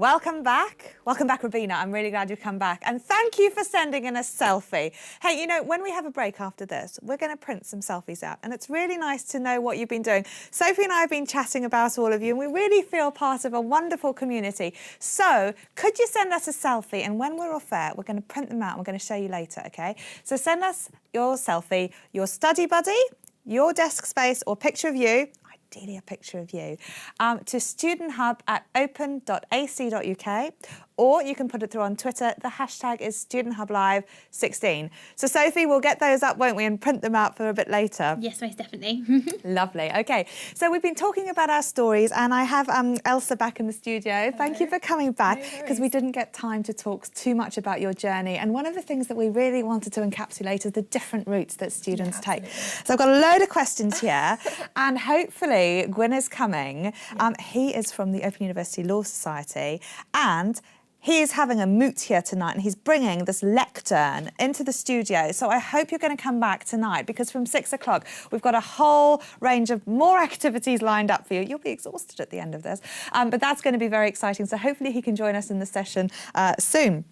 Welcome back. Welcome back, Rabina. I'm really glad you've come back. And thank you for sending in a selfie. Hey, you know, when we have a break after this, we're going to print some selfies out. And it's really nice to know what you've been doing. Sophie and I have been chatting about all of you, and we really feel part of a wonderful community. So could you send us a selfie? And when we're off air, we're going to print them out and we're going to show you later, OK? So send us your selfie, your study buddy, your desk space or picture of you, ideally a picture of you, to studenthub@open.ac.uk, or you can put it through on Twitter. The hashtag is StudentHubLive16. So Sophie, we'll get those up, won't we, and print them out for a bit later. Yes, most definitely. Lovely. Okay, so we've been talking about our stories, and I have Elsa back in the studio. Hello. Thank you for coming back, because we didn't get time to talk too much about your journey. And one of the things that we really wanted to encapsulate is the different routes that students take. So I've got a load of questions here, and hopefully Gwyn is coming. He is from the Open University Law Society, and he is having a moot here tonight, and he's bringing this lectern into the studio. So I hope you're going to come back tonight, because from 6 o'clock, we've got a whole range of more activities lined up for you. You'll be exhausted at the end of this, but that's going to be very exciting. So hopefully he can join us in the session soon.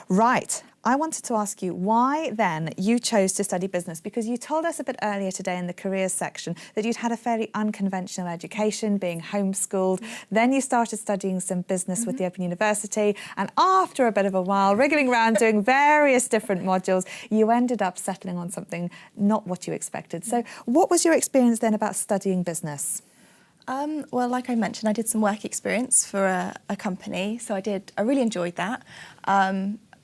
Right. I wanted to ask you why then you chose to study business, because you told us a bit earlier today in the careers section that you'd had a fairly unconventional education, being homeschooled. Then you started studying some business with the Open University, and after a bit of a while, wriggling around doing various different modules, you ended up settling on something not what you expected. So what was your experience then about studying business? Well, like I mentioned, I did some work experience for a company, so I really enjoyed that.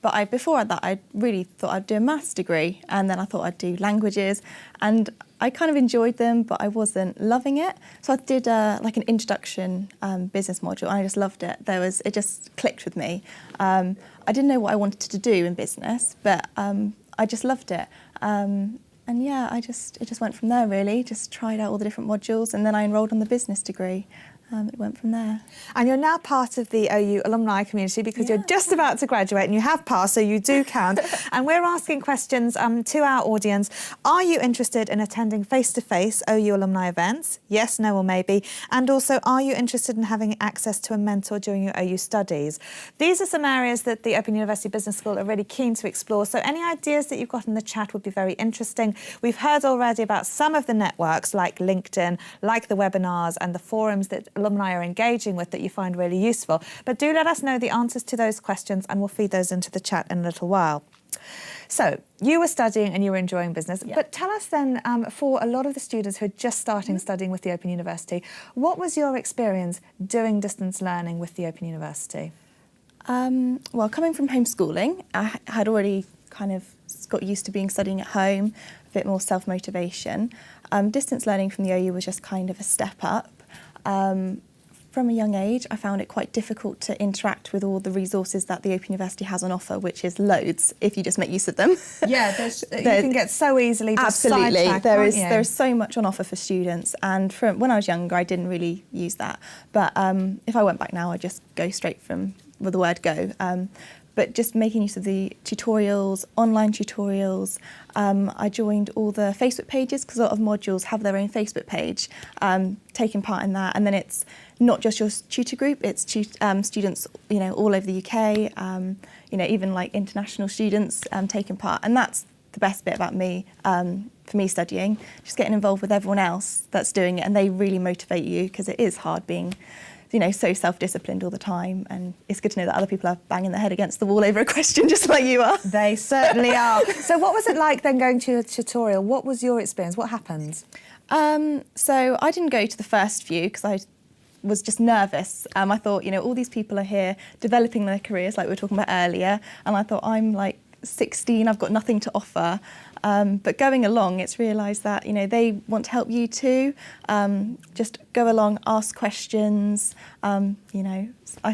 But before that, I really thought I'd do a maths degree, and then I thought I'd do languages, and I kind of enjoyed them, but I wasn't loving it. So I did like an introduction business module, and I just loved it. It just clicked with me. I didn't know what I wanted to do in business, but I just loved it. And yeah, it just went from there, really. Just tried out all the different modules, and then I enrolled on the business degree. It went from there. And you're now part of the OU alumni community, because you're just about to graduate, and you have passed, so you do count. And we're asking questions to our audience. Are you interested in attending face-to-face OU alumni events? Yes, no, or maybe. And also, are you interested in having access to a mentor during your OU studies? These are some areas that the Open University Business School are really keen to explore. So any ideas that you've got in the chat would be very interesting. We've heard already about some of the networks like LinkedIn, like the webinars and the forums that alumni are engaging with that you find really useful. But do let us know the answers to those questions, and we'll feed those into the chat in a little while. So you were studying and you were enjoying business, but tell us then, for a lot of the students who are just starting studying with the Open University, what was your experience doing distance learning with the Open University? Well, coming from homeschooling, I had already kind of got used to studying at home, a bit more self-motivation. Distance learning from the OU was just kind of a step up. From a young age, I found it quite difficult to interact with all the resources that the Open University has on offer, which is loads if you just make use of them. Yeah, you can get so easily just sidetracked, there is so much on offer for students, and from when I was younger, I didn't really use that. But if I went back now, I'd just go straight from the word go. But just making use of the tutorials, online tutorials. I joined all the Facebook pages, because a lot of modules have their own Facebook page, taking part in that. And then it's not just your tutor group, it's students, all over the UK, even like international students taking part. And that's the best bit about me, for me studying, just getting involved with everyone else that's doing it, and they really motivate you, because it is hard being so self-disciplined all the time, and it's good to know that other people are banging their head against the wall over a question just like you are. They certainly are. So what was it like then going to a tutorial? What was your experience? What happened? So I didn't go to the first few because I was just nervous. I thought, all these people are here developing their careers like we were talking about earlier, and I thought, I'm like 16, I've got nothing to offer. But going along, it's realised that, they want to help you too. Just go along, ask questions. I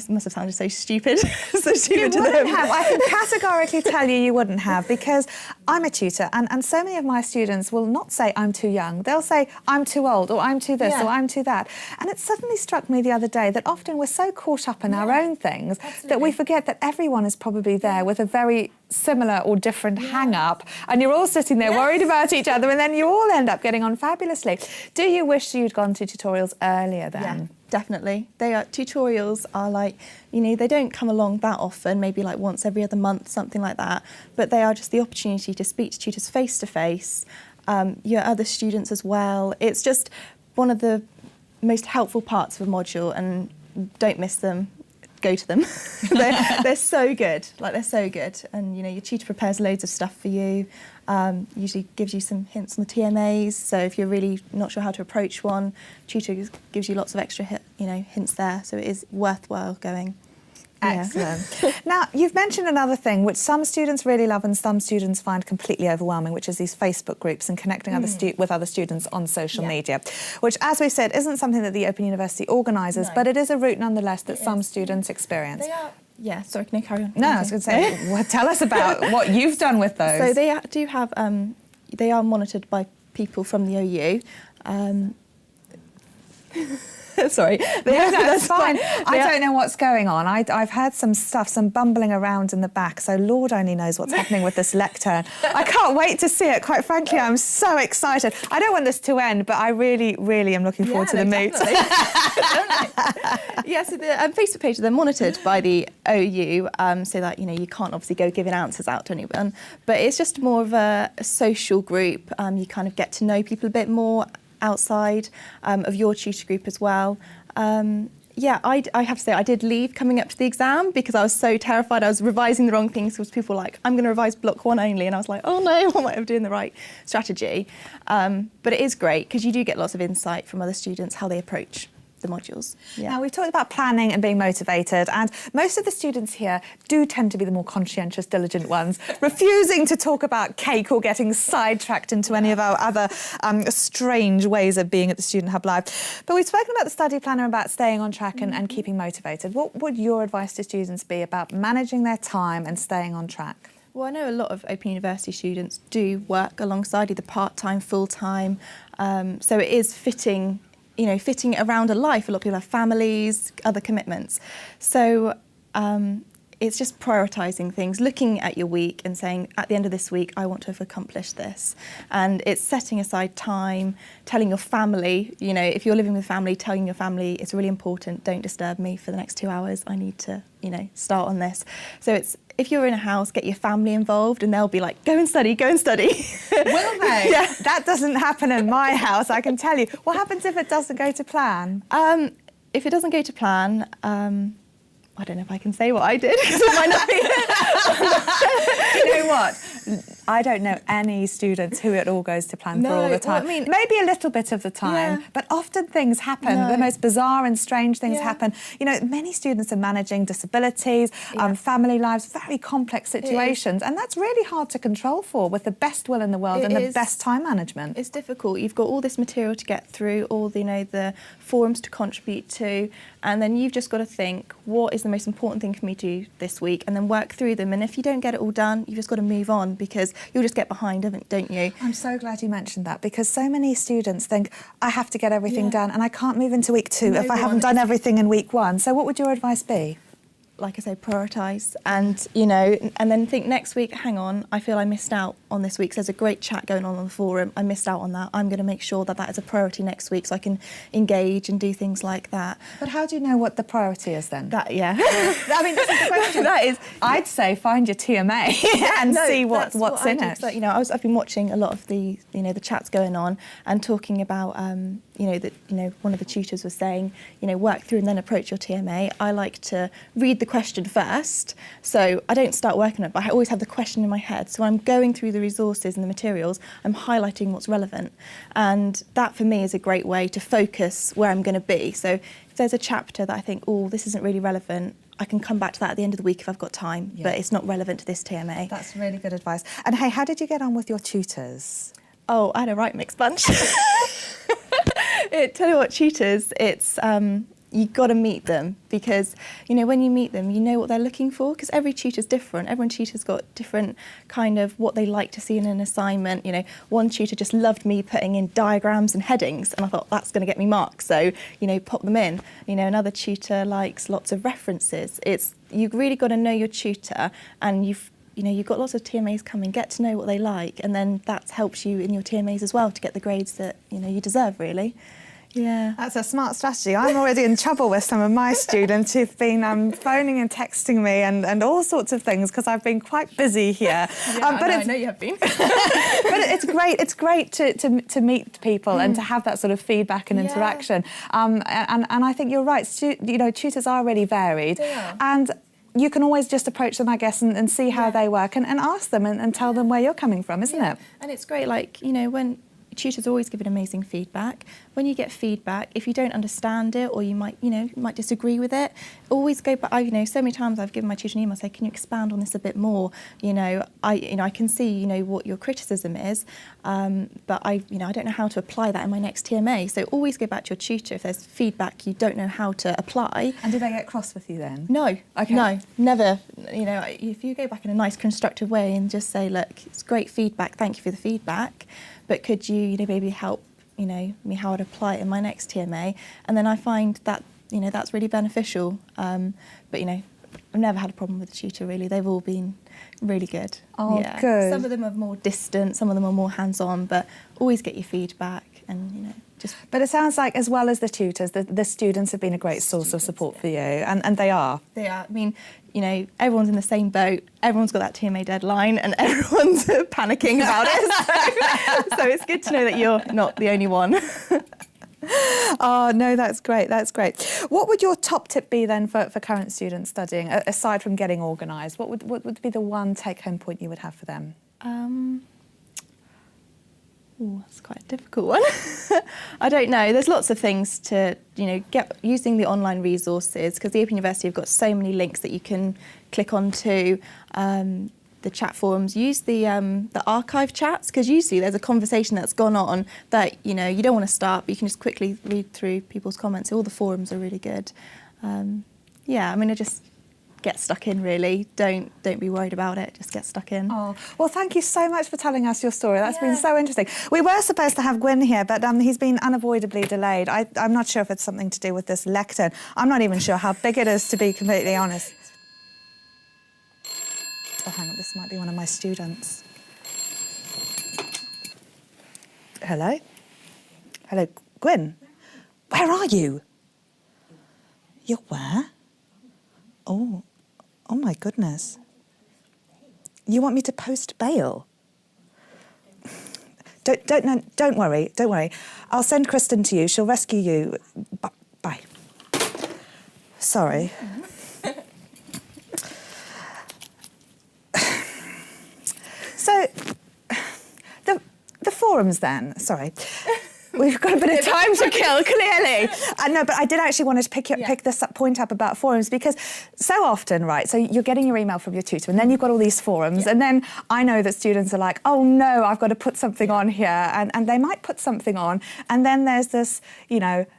must have sounded so stupid. So stupid to them. You wouldn't have. I can categorically tell you wouldn't have, because I'm a tutor, and so many of my students will not say I'm too young. They'll say I'm too old, or I'm too this, or I'm too that. And it suddenly struck me the other day that often we're so caught up in our own things that we forget that everyone is probably there with a very similar or different hang-up, and you're all sitting there worried about each other, and then you all end up getting on fabulously. Do you wish you'd gone to tutorials earlier then? Yeah, definitely. Tutorials are like, they don't come along that often, maybe like once every other month, something like that. But they are just the opportunity to speak to tutors face to face, your other students as well. It's just one of the most helpful parts of a module, and don't miss them. Go to them. they're so good. Like, they're so good. And your tutor prepares loads of stuff for you. Usually gives you some hints on the TMAs. So if you're really not sure how to approach one, tutor gives you lots of extra hints there. So it is worthwhile going. Excellent. Now, you've mentioned another thing which some students really love and some students find completely overwhelming, which is these Facebook groups and connecting with other students on social media, which, as we said, isn't something that the Open University organises, but it is a route nonetheless that some students experience. They are. Yeah, sorry, can I carry on? No, I was going to say, well, tell us about what you've done with those. So they do have, they are monitored by people from the OU. Sorry. That's fine. I don't know what's going on. I've heard some bumbling around in the back, so Lord only knows what's happening with this lectern. I can't wait to see it, quite frankly. I'm so excited. I don't want this to end, but I really, really am looking forward to the meet. So the Facebook pages, they're monitored by the OU, so that, you can't obviously go giving answers out to anyone, but it's just more of a social group. You kind of get to know people a bit more outside of your tutor group as well. I have to say I did leave coming up to the exam because I was so terrified. I was revising the wrong things because people were like, I'm going to revise block 1 only, and I was like, oh no, I might have doing the right strategy. But it is great because you do get lots of insight from other students, how they approach the modules. Yeah. Now, we've talked about planning and being motivated, and most of the students here do tend to be the more conscientious, diligent ones, refusing to talk about cake or getting sidetracked into any of our other strange ways of being at the Student Hub Live. But we've spoken about the study planner, about staying on track and keeping motivated. What would your advice to students be about managing their time and staying on track? Well, I know a lot of Open University students do work alongside either part-time, full-time, so it is fitting it around a life. A lot of people have families, other commitments. So it's just prioritising things, looking at your week and saying, at the end of this week, I want to have accomplished this. And it's setting aside time, telling your family, if you're living with family, telling your family, it's really important, don't disturb me for the next 2 hours. I need to, start on this. So it's, if you're in a house, get your family involved and they'll be like, go and study, go and study. Will they? Yeah. That doesn't happen in my house, I can tell you. What happens if it doesn't go to plan? If it doesn't go to plan, I don't know if I can say what I did because it might not be. You know what? I don't know any students who it all goes to plan for all the time. Well, maybe a little bit of the time, but often things happen. The most bizarre and strange things happen. Many students are managing disabilities, family lives, very complex situations, and that's really hard to control for with the best will in the world and the best time management. It's difficult. You've got all this material to get through, all the forums to contribute to, and then you've just got to think, what is the most important thing for me to do this week, and then work through them. And if you don't get it all done, you've just got to move on because you'll just get behind, don't you? I'm so glad you mentioned that because so many students think, I have to get everything done and I can't move into week 2 if I haven't done everything in week 1. So what would your advice be? Like I say, prioritise and, and then think next week, hang on, I feel I missed out on this week. So there's a great chat going on the forum. I missed out on that. I'm going to make sure that is a priority next week so I can engage and do things like that. But how do you know what the priority is then? I mean, this is the question. I'd say find your TMA and see what's in it. So, I've been watching a lot of the, the chats going on and talking about, one of the tutors was saying, work through and then approach your TMA. I like to read the question first, so I don't start working on it, but I always have the question in my head. So when I'm going through the resources and the materials, I'm highlighting what's relevant. And that for me is a great way to focus where I'm going to be. So if there's a chapter that I think, oh, this isn't really relevant, I can come back to that at the end of the week if I've got time, but it's not relevant to this TMA. That's really good advice. And hey, how did you get on with your tutors? Oh, I had a right mixed bunch. Tell you what, tutors, it's you've got to meet them because, when you meet them, you know what they're looking for because every tutor's different. Every tutor's got different kind of what they like to see in an assignment. One tutor just loved me putting in diagrams and headings and I thought that's going to get me marks. So, pop them in. Another tutor likes lots of references. You've really got to know your tutor and you've you've got lots of TMAs coming, get to know what they like, and then that helps you in your TMAs as well to get the grades that you deserve, really. Yeah. That's a smart strategy. I'm already in trouble with some of my students who've been phoning and texting me and all sorts of things because I've been quite busy here. I know you have been. But it's great. It's great to meet people and to have that sort of feedback and interaction. And I think you're right. Tutors are really varied. They are. And you can always just approach them, I guess, and see how they work and ask them and tell them where you're coming from, isn't it? And it's great, like, when tutors always give amazing feedback. When you get feedback, if you don't understand it or you might disagree with it, always go back. So many times I've given my tutor an email, say, can you expand on this a bit more? I can see, what your criticism is, but I don't know how to apply that in my next TMA. So always go back to your tutor if there's feedback you don't know how to apply. And do they get cross with you then? No. Okay. No, never. If you go back in a nice, constructive way and just say, look, it's great feedback, thank you for the feedback, but could you, maybe help, me how I'd apply it in my next TMA? And then I find that, that's really beneficial. But, I've never had a problem with the tutor, really. They've all been really good. Oh, good. Some of them are more distant, some of them are more hands-on, but always get your feedback and, just... But it sounds like, as well as the tutors, the students have been a great source of support for you, and they are. They are. I mean, everyone's in the same boat, everyone's got that TMA deadline, and everyone's panicking about it. So it's good to know that you're not the only one. Oh, no, that's great, that's great. What would your top tip be then for current students studying, aside from getting organised? What would be the one take-home point you would have for them? That's quite a difficult one. I don't know. There's lots of things to, get using the online resources, because the Open University have got so many links that you can click onto. The chat forums, use the archive chats, because usually there's a conversation that's gone on that you don't want to start, but you can just quickly read through people's comments. All the forums are really good. Just get stuck in, really. Don't be worried about it, just get stuck in. Oh, well, thank you so much for telling us your story. That's been so interesting. We were supposed to have Gwyn here, but he's been unavoidably delayed. I'm not sure if it's something to do with this lectern. I'm not even sure how big it is, to be completely honest. Oh, hang on, this might be one of my students. Hello? Hello, Gwyn? Where are you? You're where? Oh my goodness. You want me to post bail? Don't worry. I'll send Kristen to you. She'll rescue you. Bye. Sorry. So, the forums then, sorry. We've got a bit of time to kill, clearly. No, but I did actually want to pick this point up about forums, because so often, right, so you're getting your email from your tutor and then you've got all these forums, and then I know that students are like, oh no, I've got to put something on here, and they might put something on, and then there's this,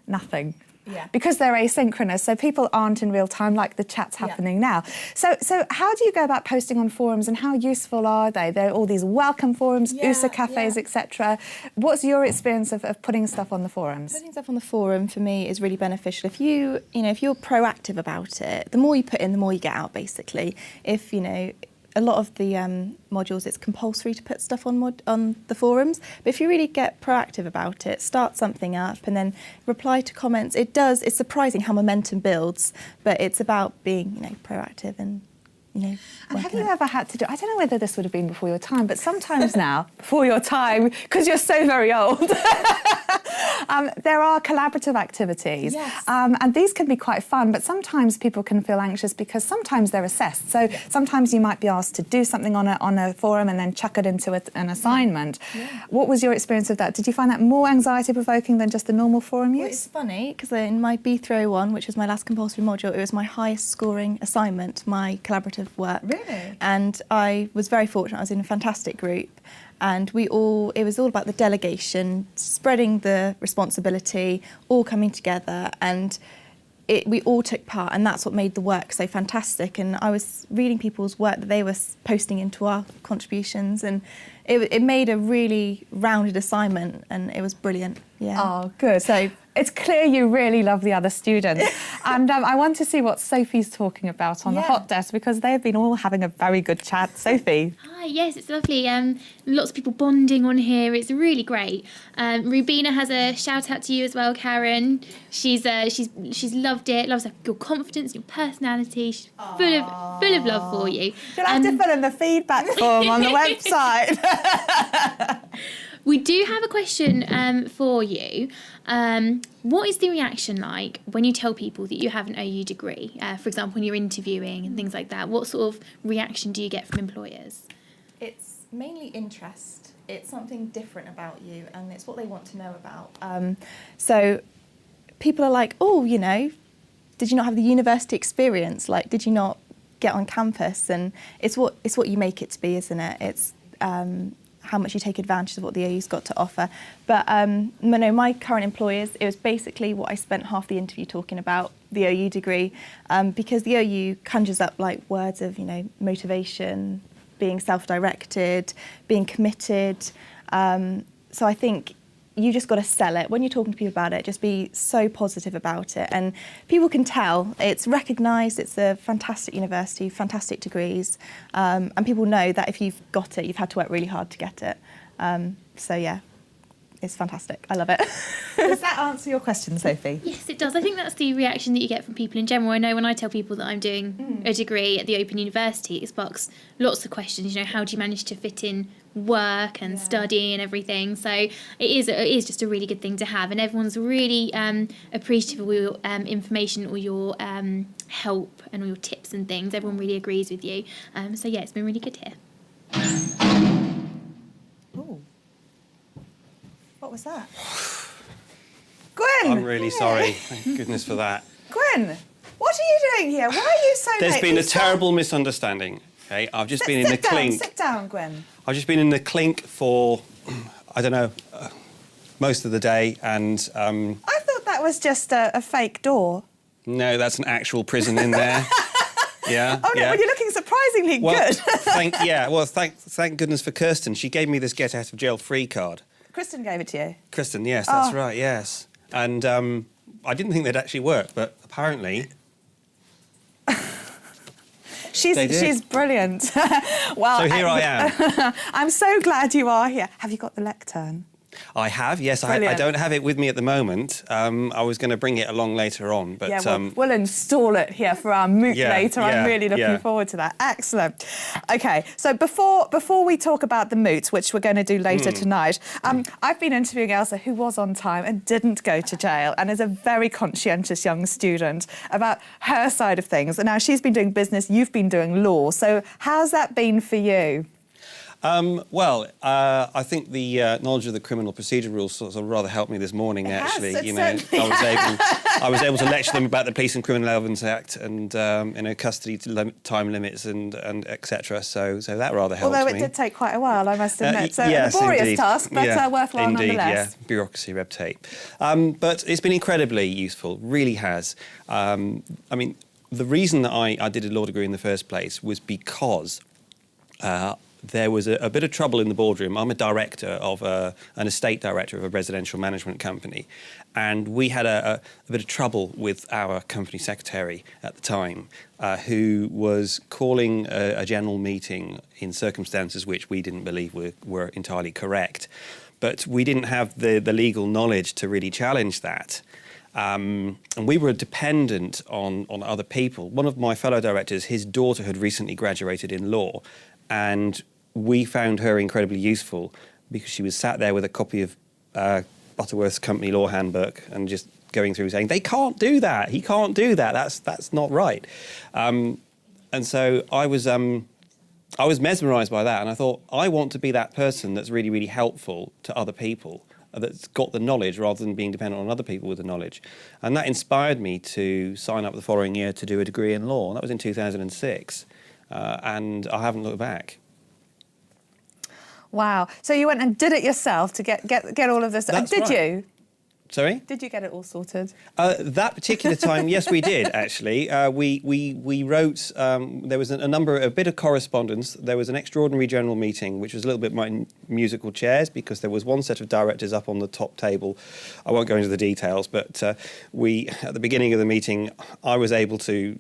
nothing. Yeah. Because they're asynchronous, so people aren't in real time like the chat's happening now. So how do you go about posting on forums, and how useful are they? There are all these welcome forums, USA cafes, etc. What's your experience of putting stuff on the forums? Putting stuff on the forum for me is really beneficial. If you're proactive about it, the more you put in, the more you get out, basically. If a lot of the modules, it's compulsory to put stuff on the forums. But if you really get proactive about it, start something up and then reply to comments, it's surprising how momentum builds, but it's about being, proactive and, And have you ever had to do, I don't know whether this would have been before your time, but sometimes now, before your time, because you're so very old, there are collaborative activities. Yes. And these can be quite fun, but sometimes people can feel anxious because sometimes they're assessed. So sometimes you might be asked to do something on a forum and then chuck it into an assignment. Yeah. What was your experience of that? Did you find that more anxiety-provoking than just the normal forum use? Well, it's funny, because in my B301, which was my last compulsory module, it was my highest scoring assignment, my collaborative work. Really? And I was very fortunate. I was in a fantastic group, and it was all about the delegation, spreading the responsibility, all coming together, and we all took part, and that's what made the work so fantastic. And I was reading people's work that they were posting into our contributions, and it made a really rounded assignment, and it was brilliant. Yeah. Oh, good. So It's clear you really love the other students. And I want to see what Sophie's talking about on the hot desk, because they've been all having a very good chat. Sophie. Hi, yes, it's lovely. Lots of people bonding on here. It's really great. Rubina has a shout out to you as well, Karen. She's loved it. Loves your confidence, your personality. She's full of love for you. You'll have to fill in the feedback form on the website. We do have a question for you. What is the reaction like when you tell people that you have an OU degree? For example, when you're interviewing and things like that, what sort of reaction do you get from employers? It's mainly interest. It's something different about you, and it's what they want to know about. So people are like, oh, you know, did you not have the university experience? Like, did you not get on campus? And it's what you make it to be, isn't it? It's how much you take advantage of what the OU's got to offer. But no, my current employers, it was basically what I spent half the interview talking about, the OU degree, because the OU conjures up like words of, you know, motivation, being self-directed, being committed. So I think you just got to sell it. When you're talking to people about it, just be so positive about it. And people can tell it's recognised, it's a fantastic university, fantastic degrees. And people know that if you've got it, you've had to work really hard to get it. So yeah, it's fantastic. I love it. Does that answer your question, Sophie? Yes, it does. I think that's the reaction that you get from people in general. I know when I tell people that I'm doing a degree at the Open University, it sparks lots of questions. You know, how do you manage to fit in work and study and everything? So it is just a really good thing to have, and everyone's really appreciative of all your information, or your help and all your tips and things. Everyone really agrees with you. So yeah, it's been really good here. Ooh. What was that? Gwen! I'm really sorry. Thank goodness for that. Gwen, what are you doing here? Why are you so late? There's been a terrible misunderstanding. Okay, I've just been in the clink. Sit down, Gwen. I've just been in the clink for, I don't know, most of the day, and I thought that was just a fake door. no, that's an actual prison in there. Yeah. Oh no, yeah. well, you're looking surprisingly Well, good. thank goodness for Kirsten. She gave me this get out of jail free card. Kristen gave it to you. Kristen, yes, that's right, yes. And I didn't think they'd actually work, but apparently She's brilliant. Well, so here I am. I'm so glad you are here. Have you got the lectern? I have, yes. I don't have it with me at the moment. I was going to bring it along later on, but Yeah, we'll install it here for our MOOC later. I'm really looking forward to that. Excellent. Okay, so before we talk about the moots, which we're going to do later tonight, I've been interviewing Elsa, who was on time and didn't go to jail, and is a very conscientious young student, about her side of things. And now she's been doing business, you've been doing law. So how's that been for you? I think the knowledge of the criminal procedure rules sort of rather helped me this morning. Actually, it you know, I was able to lecture them about the Police and Criminal Evidence Act and custody time limits and etc. So that rather helped me. Although it did take quite a while, I must admit. So yes, a laborious indeed. task, but worthwhile indeed, nonetheless. Yeah, bureaucracy, red tape. But it's been incredibly useful. Really has. I mean, the reason that I did a law degree in the first place was because there was a bit of trouble in the boardroom. I'm a director of an estate director of a residential management company, and we had a bit of trouble with our company secretary at the time, who was calling a general meeting in circumstances which we didn't believe were entirely correct. But we didn't have the legal knowledge to really challenge that. And we were dependent on other people. One of my fellow directors, his daughter had recently graduated in law, and we found her incredibly useful because she was sat there with a copy of Butterworth's company law handbook and just going through saying, they can't do that, he can't do that, that's not right. And so I was mesmerised by that, and I thought, I want to be that person that's really, really helpful to other people, that's got the knowledge rather than being dependent on other people with the knowledge. And that inspired me to sign up the following year to do a degree in law, and that was in 2006. And I haven't looked back. Wow. So you went and did it yourself to get all of this. That's did right. you? Sorry? Did you get it all sorted? That particular time, yes, we did actually. We wrote. There was a bit of correspondence. There was an extraordinary general meeting, which was a little bit musical chairs because there was one set of directors up on the top table. I won't go into the details, but at the beginning of the meeting, I was able to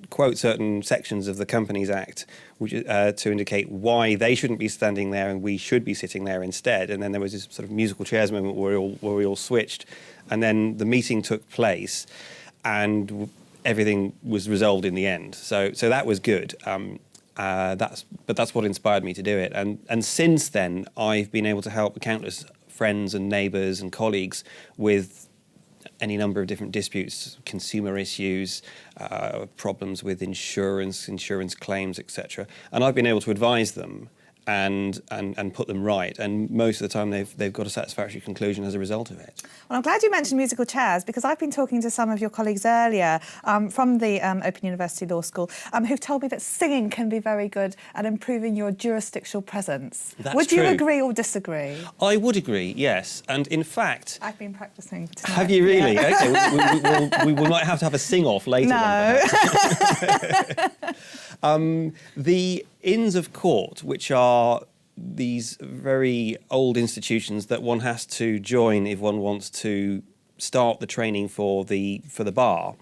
quote certain sections of the Companies Act, which to indicate why they shouldn't be standing there and we should be sitting there instead. And then there was this sort of musical chairs moment where we all switched, and then the meeting took place, and everything was resolved in the end. So that was good. That's what inspired me to do it. And since then, I've been able to help countless friends and neighbours and colleagues with any number of different disputes, consumer issues, problems with insurance claims, etc. And I've been able to advise them and put them right. And most of the time they've got a satisfactory conclusion as a result of it. Well, I'm glad you mentioned musical chairs because I've been talking to some of your colleagues earlier from the Open University Law School who've told me that singing can be very good at improving your jurisdictional presence. That's Would you true. agree or disagree? I would agree, yes. And in fact... I've been practising tonight. Have you really? Yeah. Okay, we might have to have a sing-off later. No. Then, the Inns of Court, which are these very old institutions that one has to join if one wants to start the training for the bar,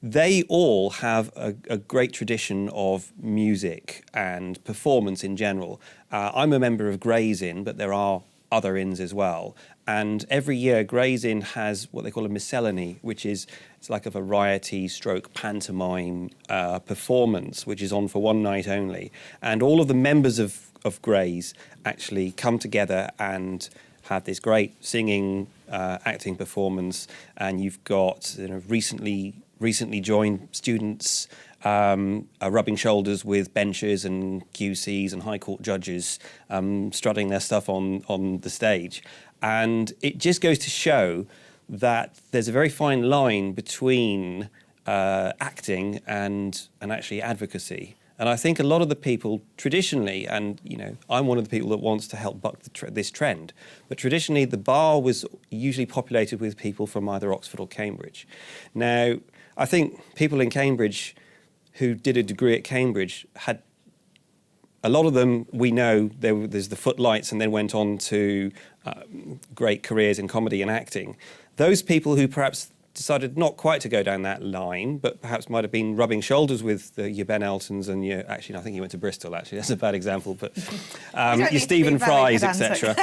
they all have a great tradition of music and performance in general. I'm a member of Gray's Inn, but there are other inns as well. And every year, Gray's Inn has what they call a miscellany, which is it's like a variety stroke pantomime performance, which is on for one night only. And all of the members of Gray's actually come together and have this great singing, acting performance. And you've got recently joined students rubbing shoulders with benchers and QCs and High Court judges strutting their stuff on the stage. And it just goes to show that there's a very fine line between acting and actually advocacy. And I think a lot of the people traditionally, and I'm one of the people that wants to help buck this trend, but traditionally the bar was usually populated with people from either Oxford or Cambridge. Now, I think people in Cambridge who did a degree at Cambridge had, a lot of them we know, there's the footlights and then went on to great careers in comedy and acting. Those people who perhaps decided not quite to go down that line, but perhaps might have been rubbing shoulders with your Ben Eltons and actually, I think you went to Bristol, actually, that's a bad example, but your Stephen Fry's, etc.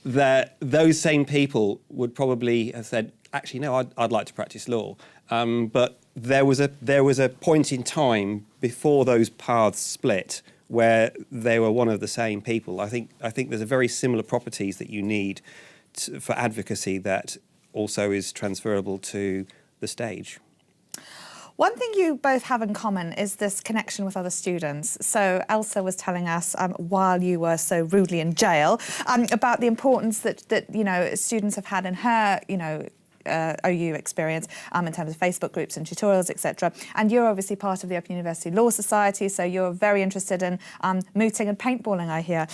That those same people would probably have said, actually, no, I'd like to practice law. But there was a point in time before those paths split where they were one of the same people. I think there's a very similar properties that you need for advocacy that also is transferable to the stage. One thing you both have in common is this connection with other students. So Elsa was telling us while you were so rudely in jail about the importance that students have had in her OU experience in terms of Facebook groups and tutorials, etc. And you're obviously part of the Open University Law Society, so you're very interested in mooting and paintballing, I hear.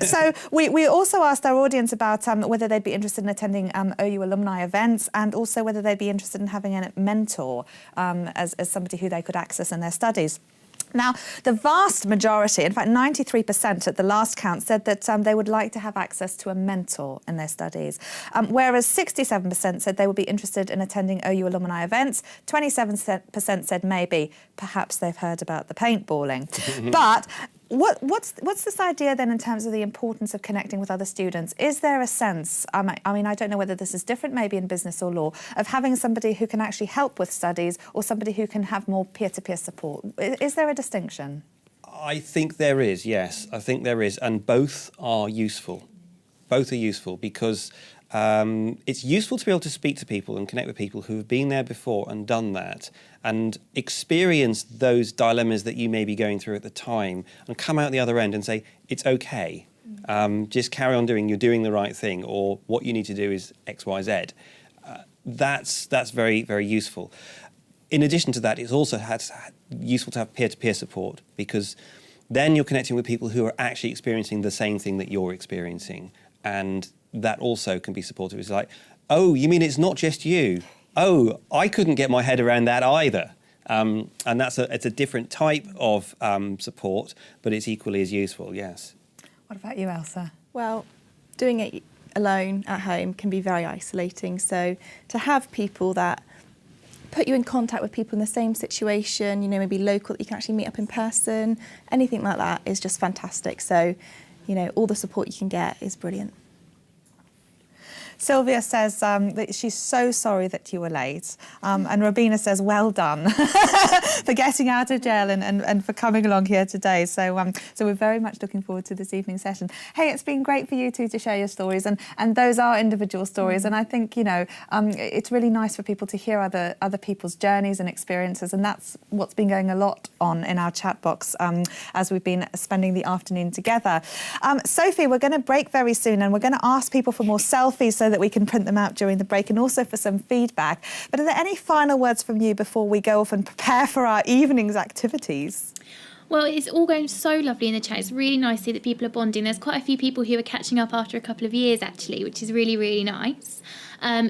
So we also asked our audience about whether they'd be interested in attending OU alumni events and also whether they'd be interested in having a mentor as somebody who they could access in their studies. Now, the vast majority, in fact 93% at the last count, said that they would like to have access to a mentor in their studies, whereas 67% said they would be interested in attending OU alumni events, 27% said maybe, perhaps they've heard about the paintballing. But what's this idea then in terms of the importance of connecting with other students? Is there a sense, I mean, I don't know whether this is different maybe in business or law, of having somebody who can actually help with studies or somebody who can have more peer-to-peer support? Is there a distinction? I think there is, yes. I think there is, and both are useful. Both are useful because it's useful to be able to speak to people and connect with people who have been there before and done that and experienced those dilemmas that you may be going through at the time and come out the other end and say, it's okay. Just carry on you're doing the right thing, or what you need to do is X, Y, Z. That's very, very useful. In addition to that, it's also useful to have peer-to-peer support because then you're connecting with people who are actually experiencing the same thing that you're experiencing. And that also can be supportive. It's like, oh, you mean it's not just you? Oh, I couldn't get my head around that either. And it's a different type of support, but it's equally as useful, yes. What about you, Elsa? Well, doing it alone at home can be very isolating. So to have people that put you in contact with people in the same situation, you know, maybe local, that you can actually meet up in person, anything like that is just fantastic. So, you know, all the support you can get is brilliant. Sylvia says that she's so sorry that you were late. And Robina says, well done for getting out of jail and for coming along here today. So we're very much looking forward to this evening's session. Hey, it's been great for you two to share your stories. And those are individual stories. And I think, you know, it's really nice for people to hear other people's journeys and experiences. And that's what's been going a lot on in our chat box as we've been spending the afternoon together. Sophie, we're going to break very soon and we're going to ask people for more selfies so that we can print them out during the break and also for some feedback. But are there any final words from you before we go off and prepare for our evening's activities? Well, it's all going so lovely in the chat. It's really nice to see that people are bonding. There's quite a few people who are catching up after a couple of years, actually, which is really, really nice.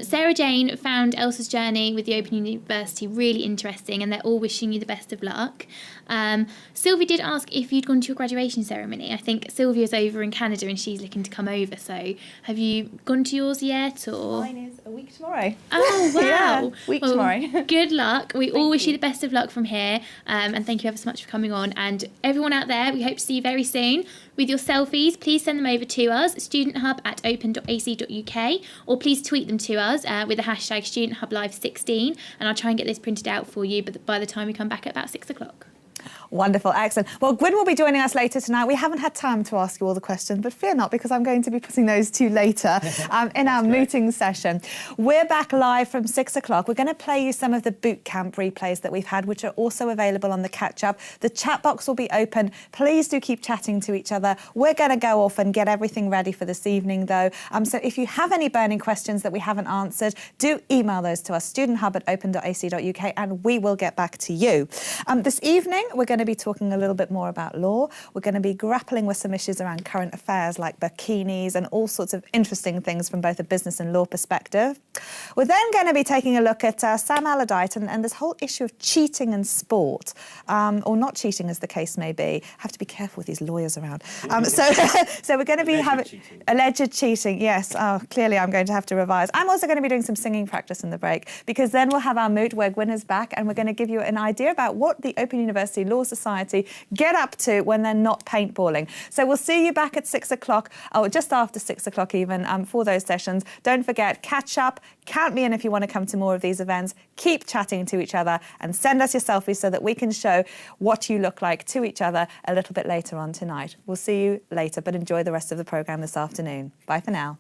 Sarah Jane found Elsa's journey with the Open University really interesting, and they're all wishing you the best of luck. Sylvia did ask if you'd gone to your graduation ceremony. I think Sylvia's over in Canada and she's looking to come over. So have you gone to yours yet? Or Mine is a week tomorrow. Oh, wow. Yeah, week tomorrow. Good luck. We all wish you the best of luck from here. And thank you ever so much for coming on. And everyone out there, we hope to see you very soon. With your selfies, please send them over to us, studenthub@open.ac.uk, or please tweet them to us with the hashtag StudentHubLive16, and I'll try and get this printed out for you by the time we come back at about 6 o'clock. Wonderful, excellent. Well, Gwyn will be joining us later tonight. We haven't had time to ask you all the questions, but fear not, because I'm going to be putting those to you later in our mooting session. We're back live from 6 o'clock. We're going to play you some of the boot camp replays that we've had, which are also available on the catch-up. The chat box will be open. Please do keep chatting to each other. We're going to go off and get everything ready for this evening, though. So if you have any burning questions that we haven't answered, do email those to us, studenthub@open.ac.uk, and we will get back to you. This evening, we're going to be talking a little bit more about law. We're going to be grappling with some issues around current affairs like bikinis and all sorts of interesting things from both a business and law perspective. We're then going to be taking a look at Sam Allardyce and this whole issue of cheating in sport, or not cheating as the case may be. Have to be careful with these lawyers around. So we're going to be having alleged cheating. Yes, clearly I'm going to have to revise. I'm also going to be doing some singing practice in the break, because then we'll have our moot where Gwyn is back and we're going to give you an idea about what the Open University Law Society get up to when they're not paintballing. So we'll see you back at 6 o'clock, or just after 6 o'clock even, for those sessions. Don't forget, catch up, count me in if you want to come to more of these events. Keep chatting to each other and send us your selfies so that we can show what you look like to each other a little bit later on tonight. We'll see you later, but enjoy the rest of the programme this afternoon. Bye for now.